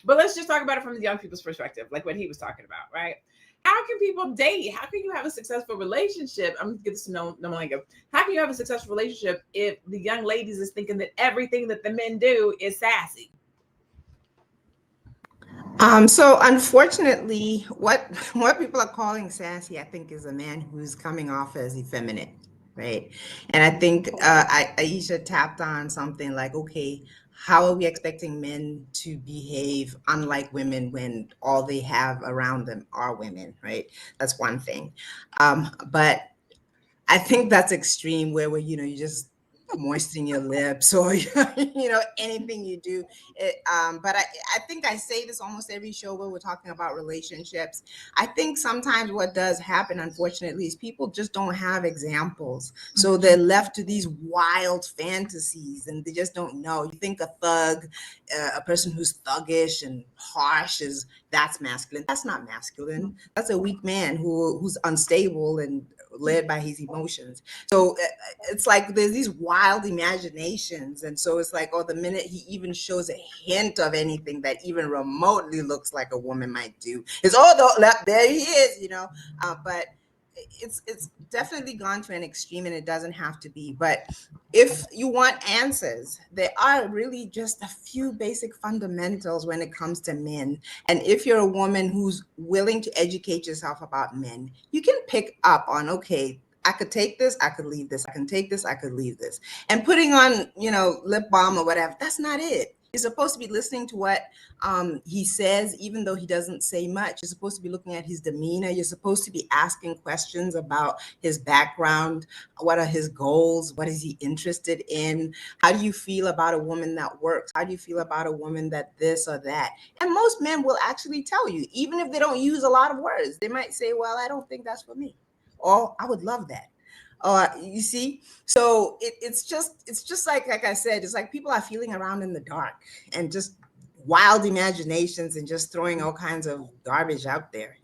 But let's just talk about it from the young people's perspective, like what he was talking about, right? How can people date? How can you have a successful relationship? I'm gonna get this to no Malenga. How can you have a successful relationship if the young ladies is thinking that everything that the men do is sassy? So unfortunately, what people are calling sassy, I think, is a man who's coming off as effeminate, right? And I think Aisha tapped on something like, okay, how are we expecting men to behave unlike women when all they have around them are women, right? That's one thing. But I think that's extreme where you just moisten your lips or anything you do. But I think I say this almost every show where we're talking about relationships. I think sometimes what does happen, unfortunately, is people just don't have examples, so they're left to these wild fantasies and they just don't know. You think a thug, a person who's thuggish and harsh, is that's masculine. That's not masculine. That's a weak man who's unstable and led by his emotions. So it's like there's these wild imaginations. And so it's like, oh, the minute he even shows a hint of anything that even remotely looks like a woman might do, it's, oh, there he is. But it's definitely gone to an extreme, and it doesn't have to be. But if you want answers, there are really just a few basic fundamentals when it comes to men. And if you're a woman who's willing to educate yourself about men, you can pick up on, okay, I could take this, I could leave this, I can take this, I could leave this. And putting on, lip balm or whatever, that's not it. You're supposed to be listening to what he says, even though he doesn't say much. You're supposed to be looking at his demeanor. You're supposed to be asking questions about his background. What are his goals? What is he interested in? How do you feel about a woman that works? How do you feel about a woman that this or that? And most men will actually tell you, even if they don't use a lot of words. They might say, well, I don't think that's for me. Or I would love that. You see, so it's just like I said, it's like people are feeling around in the dark and just wild imaginations and just throwing all kinds of garbage out there.